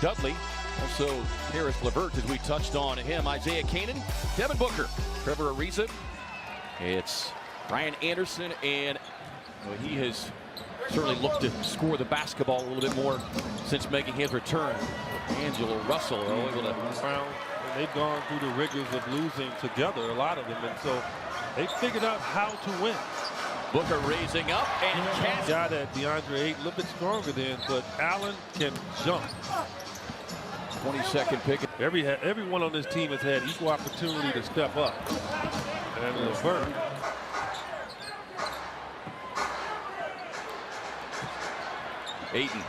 Dudley. Also, Harris LeVert, as we touched on him. Isaiah Canaan, Devin Booker, Trevor Ariza. It's Ryan Anderson, and he has certainly looked to score the basketball a little bit more since making his return. Angelo Russell able to. And they've gone through the rigors of losing together, a lot of them, and so they figured out how to win. Booker raising up and catch. Got that DeAndre Ayton a little bit stronger than, but Allen can jump. 22nd pick. Everyone on this team has had equal opportunity to step up. And LeVert. Ayton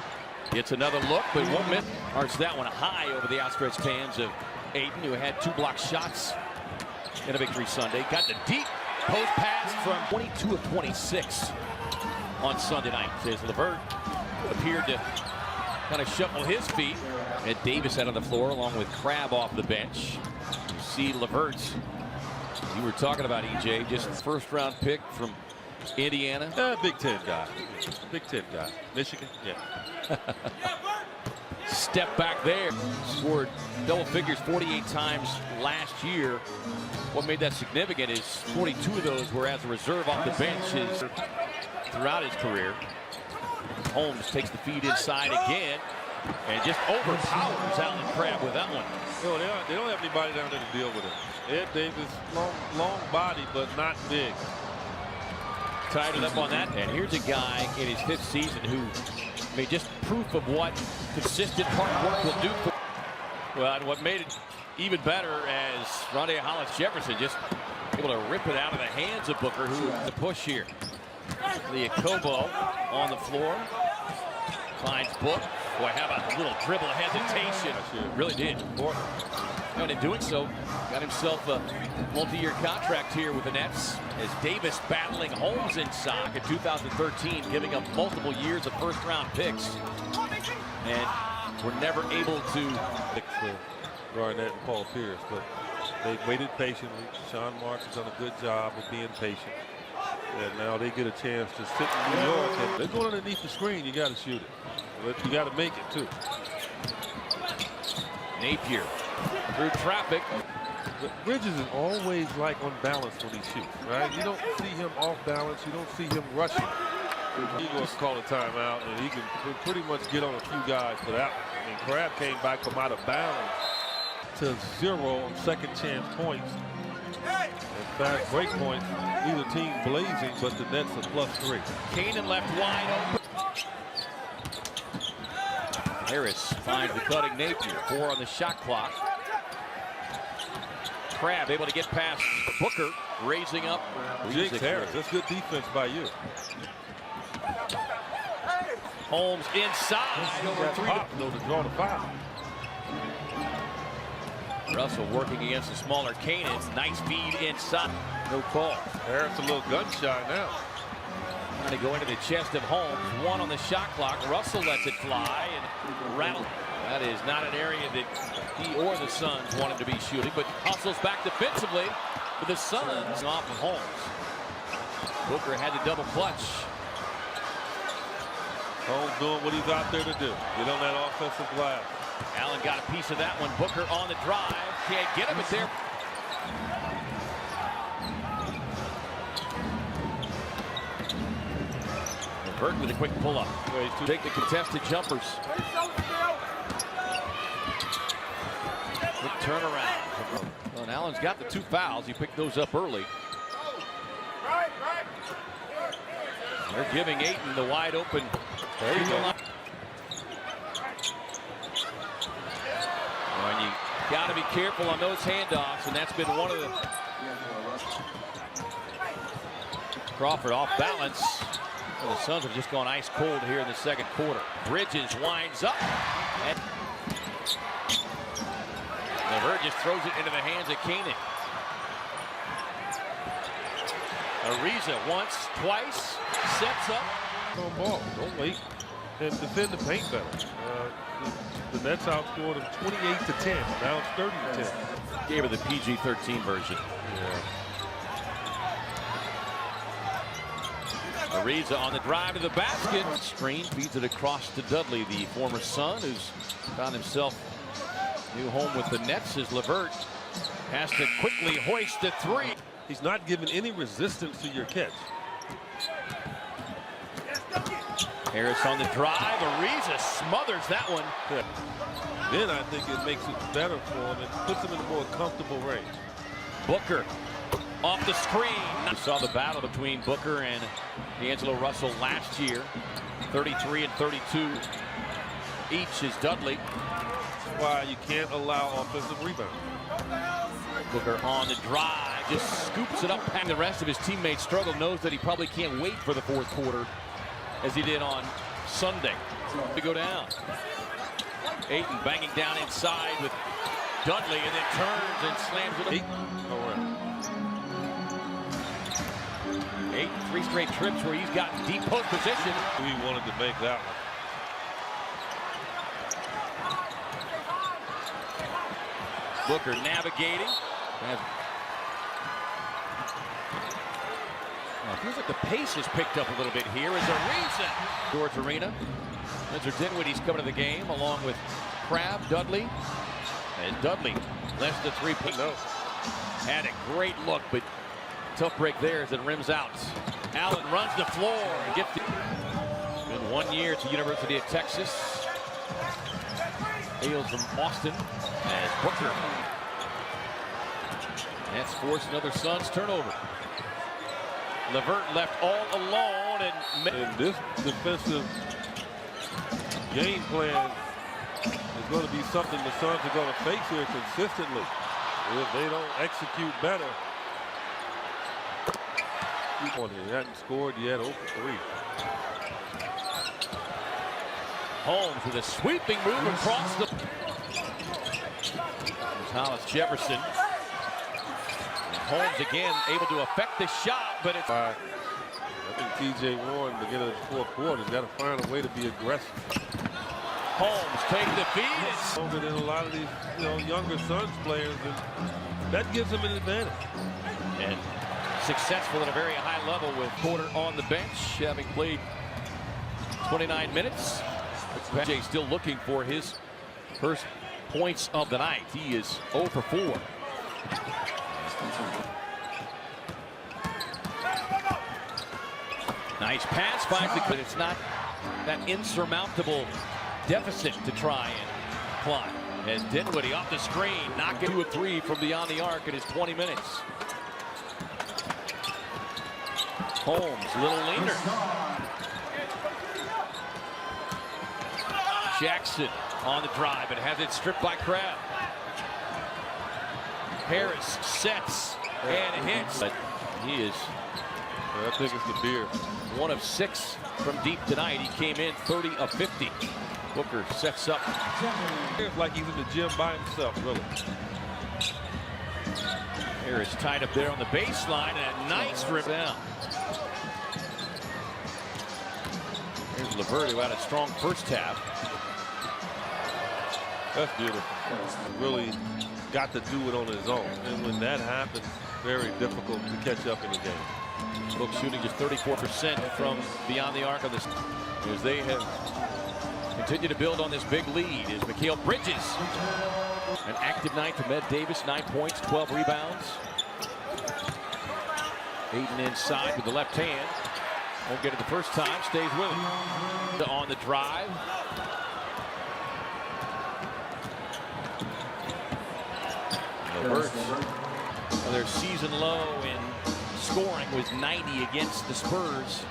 gets another look, but won't miss. Arcs that one high over the outstretched hands of Ayton, who had 2 block shots in a victory Sunday. Got the deep post pass from 22 of 26 on Sunday night. As LeVert appeared to kind of shuffle his feet. And Davis out on the floor along with Crabbe off the bench. You see LeVert. You were talking about EJ, just first-round pick from Indiana. Big Ten guy. Big Ten guy. Michigan, yeah. Step back there. Scored double figures 48 times last year. What made that significant is 42 of those were as a reserve off the bench throughout his career. Holmes takes the feed inside again and just overpowers Allen Crabbe with that one. No, they don't have anybody down there to deal with him. Ed Davis, long body, but not big. Tied it up on that. And here's a guy in his 5th season who, I mean, just proof of what consistent hard work will do. Well, and what made it even better as Rondae Hollis Jefferson just able to rip it out of the hands of Booker, who the push here. Liakobo on the floor. Finds Book. Boy, how about the little dribble of hesitation? Really did. And in doing so, got himself a multi-year contract here with the Nets, as Davis battling Holmes inside in 2013, giving up multiple years of first-round picks. And we're never able to. Garnett and Paul Pierce, but they waited patiently. Sean Marks has done a good job of being patient. And now they get a chance to sit in New York. And they're going underneath the screen. You got to shoot it. But you got to make it, too. Napier through traffic. But Bridges is always like unbalanced when he shoots, right? You don't see him off balance. You don't see him rushing. He goes to call a timeout, and he can pretty much get on a few guys for that one. I mean, Crabbe came back from out of bounds to 0 on second chance points. In fact, break points, either team blazing, but the Nets are +3. Canaan left wide open. Harris finds the cutting Napier. 4 on the shot clock. Crabbe able to get past Booker, raising up. Jinx Harris, that's good defense by you. Holmes inside over 3 to draw the foul. Russell working against the smaller Canaan. Nice feed inside. No call. Harris a little gun shy now. Trying to go into the chest of Holmes. 1 on the shot clock. Russell lets it fly and rattle. That is not an area that he or the Suns want him to be shooting, but hustles back defensively for the Suns off of Holmes. Booker had the double clutch. Holmes doing what he's out there to do. Get on that offensive glass. Allen got a piece of that one. Booker on the drive. Can't get him, but there. LeVert with a quick pull-up. Take the contested jumpers. Quick turnaround. Well, and Allen's got the 2 fouls. He picked those up early. They're giving Ayton the wide open. There you go. And you got to be careful on those handoffs, and that's been one of the. Crawford off balance. Well, the Suns have just gone ice cold here in the second quarter. Bridges winds up. And LeVert just throws it into the hands of Canaan. Ariza once, twice, sets up. On ball. Don't wait and defend the paint better. The Nets outscored them 28-10. Now it's 30-10. Gave her the PG-13 version. Yeah. Ariza on the drive to the basket. Screen feeds it across to Dudley, the former Sun, who's found himself new home with the Nets as LeVert has to quickly hoist the three. He's not giving any resistance to your catch. Harris on the drive. Ariza smothers that one. Yeah. Then I think it makes it better for him. It puts him in a more comfortable range. Booker off the screen. We saw the battle between Booker and D'Angelo Russell last year. 33 and 32 each is Dudley. That's why you can't allow offensive rebound. Booker on the drive, just scoops it up. And the rest of his teammates struggle, knows that he probably can't wait for the fourth quarter as he did on Sunday to go down. Ayton banging down inside with Dudley and then turns and slams it up. Ayton, 3 straight trips where he's gotten deep post position. We wanted to make that one. Booker navigating. It feels like the pace has picked up a little bit here as Ariza. George Arena. Spencer Dinwiddie's coming to the game along with Crabbe, Dudley. And Dudley left the three-point. No. Had a great look, but tough break there as it rims out. Allen runs the floor and gets it. Been 1 year at the University of Texas. Hails from Austin as Booker. That's forced another Suns turnover. LeVert left all alone, and this defensive game plan is going to be something the Suns are going to face here consistently. If they don't execute better. He hadn't scored yet, 0 for 3. Holmes with a sweeping move across the. There's Hollis Jefferson. Holmes again able to affect the shot, but it's. I think TJ Warren, beginning of the fourth quarter, has got to find a way to be aggressive. Holmes taking the feed. Longer than a lot of these, younger Suns players, and that gives them an advantage. And successful at a very high level with Porter on the bench, having played 29 minutes. Jay still looking for his first points of the night. He is 0 for 4. Nice pass, finds it, but it's not that insurmountable deficit to try and climb. As Dinwiddie off the screen, knocking 2 of 3 from beyond the arc in his 20 minutes. Holmes, little leaner. Jackson on the drive and has it stripped by Crabbe. Harris sets and hits. But he is. I think it's the beer. 1 of 6 from deep tonight. He came in 30 of 50. Booker sets up. It's like he's in the gym by himself, really. Harris tied up there on the baseline and a nice rip down. Here's LeVert, who had a strong first half. That's beautiful. Really got to do it on his own. And when that happens, very difficult to catch up in the game. Book shooting just 34% from beyond the arc of this. As they have continued to build on this big lead is Mikal Bridges. An active night for Med Davis, 9 points, 12 rebounds. Ayton inside with the left hand. Won't get it the first time, stays with it. On the drive. Their season low in scoring was 90 against the Spurs.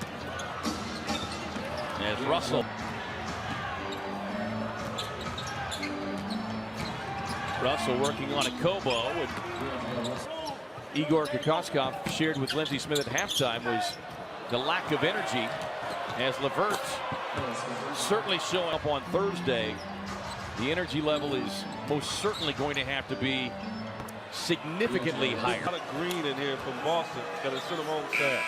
As Russell working on a Kobo. And Igor Kokoskov shared with Lindsey Smith at halftime was the lack of energy, as LeVert certainly showing up on Thursday. The energy level is most certainly going to have to be significantly higher. A lot of green in here from Boston. Got to send him home sad.